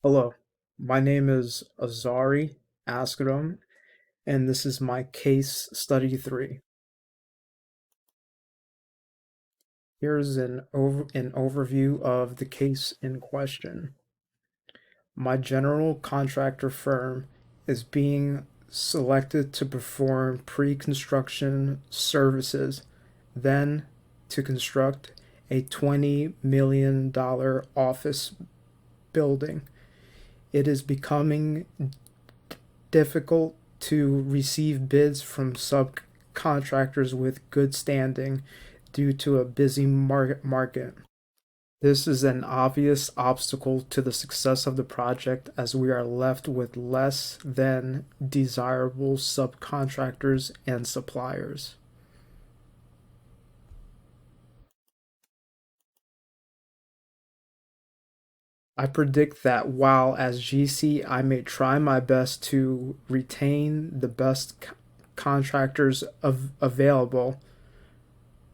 Hello, my name is Azhari and this is my case study 3. Here's an overview of the case in question. My general contractor firm is being selected to perform pre-construction services, then to construct a $20 million office building. It is becoming difficult to receive bids from subcontractors with good standing due to a busy market. This is an obvious obstacle to the success of the project as we are left with less than desirable subcontractors and suppliers. I predict that while as GC I may try my best to retain the best contractors available.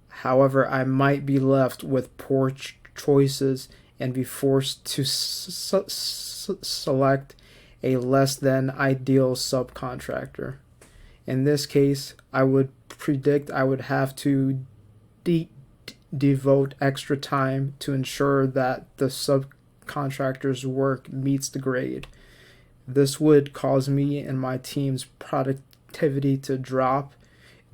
However, I might be left with poor choices and be forced to select a less than ideal subcontractor. In this case, I would predict I would have to de- devote extra time to ensure that the subcontractor's work meets the grade. This would cause me and my team's productivity to drop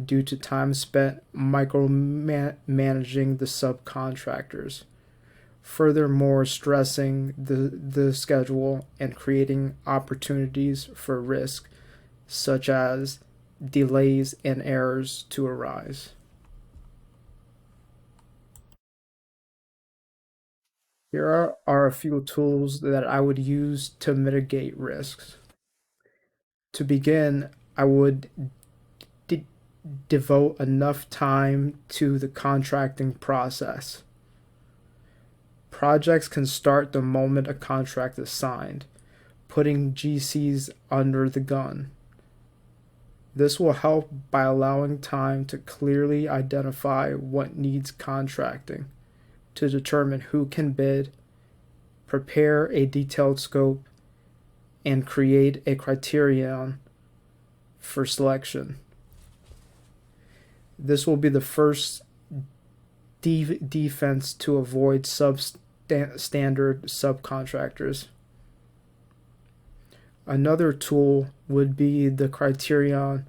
due to time spent micromanaging the subcontractors. Furthermore, stressing the schedule and creating opportunities for risk, such as delays and errors, to arise. Here are a few tools that I would use to mitigate risks. To begin, I would de- devote enough time to the contracting process. Projects can start the moment a contract is signed, putting GCs under the gun. This will help by allowing time to clearly identify what needs contracting, to determine who can bid, prepare a detailed scope, and create a criterion for selection. This will be the first defense to avoid substandard subcontractors. Another tool would be the criterion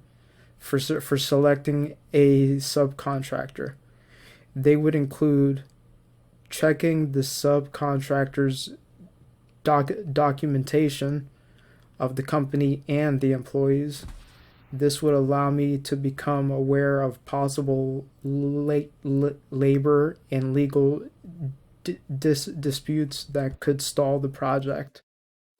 for selecting a subcontractor. They would include checking the subcontractor's documentation of the company and the employees. This would allow me to become aware of possible labor and legal disputes that could stall the project.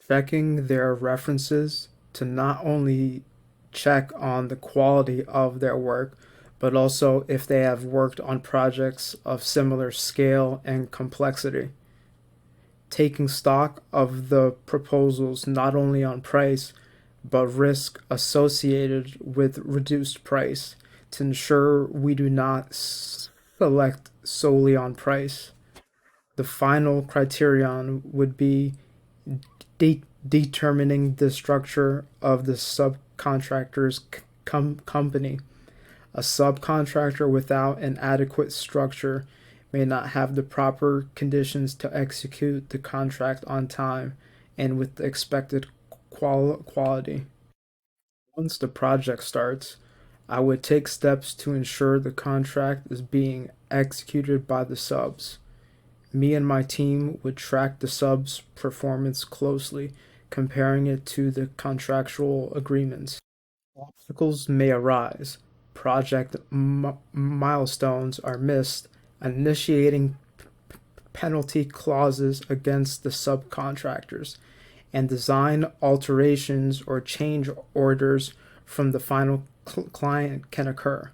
Checking their references to not only check on the quality of their work, but also if they have worked on projects of similar scale and complexity. Taking stock of the proposals not only on price, but risk associated with reduced price to ensure we do not select solely on price. The final criterion would be determining the structure of the subcontractor's company. A subcontractor without an adequate structure may not have the proper conditions to execute the contract on time and with the expected quality. Once the project starts, I would take steps to ensure the contract is being executed by the subs. Me and my team would track the sub's performance closely, comparing it to the contractual agreements. Obstacles may arise, project milestones are missed, initiating penalty clauses against the subcontractors, and design alterations or change orders from the final client can occur.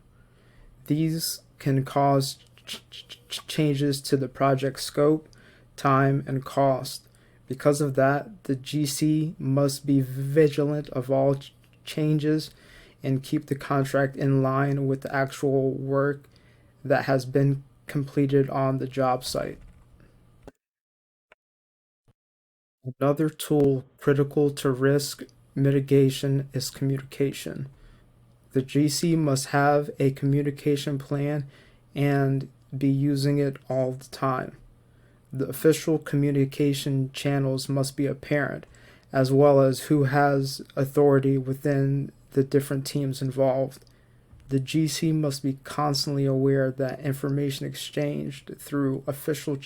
These can cause changes to the project scope, time, and cost. Because of that, the GC must be vigilant of all changes and keep the contract in line with the actual work that has been completed on the job site. Another tool critical to risk mitigation is communication. The GC must have a communication plan and be using it all the time. The official communication channels must be apparent, as well as who has authority within the different teams involved. The GC must be constantly aware that information exchanged through official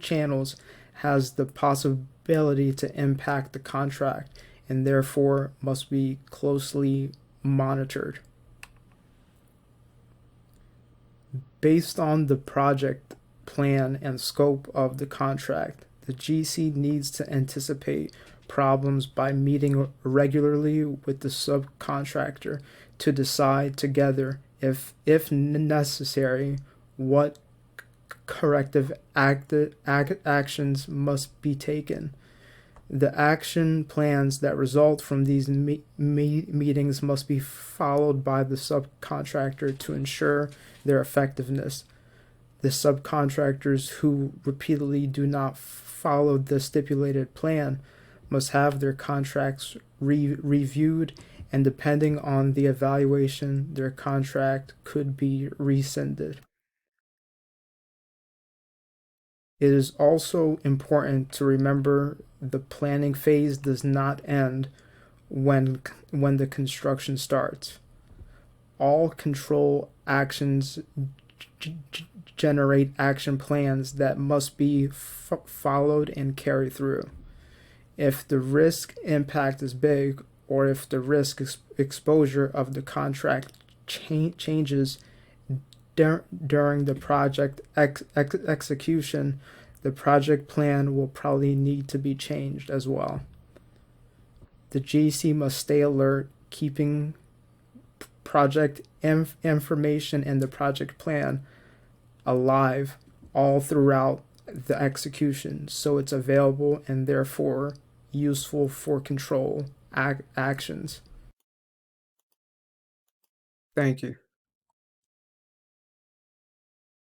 channels has the possibility to impact the contract and therefore must be closely monitored. Based on the project plan and scope of the contract, the GC needs to anticipate problems by meeting regularly with the subcontractor to decide together, if necessary, what corrective actions must be taken. The action plans that result from these meetings must be followed by the subcontractor to ensure their effectiveness. The subcontractors who repeatedly do not follow the stipulated plan must have their contracts reviewed, and depending on the evaluation, their contract could be rescinded. It is also important to remember the planning phase does not end when the construction starts. All control actions generate action plans that must be followed and carried through. If the risk impact is big, or if the risk exposure of the contract changes during the project execution, the project plan will probably need to be changed as well. The GC must stay alert, keeping project information and the project plan alive all throughout the execution, so it's available and therefore useful for control actions. Thank you.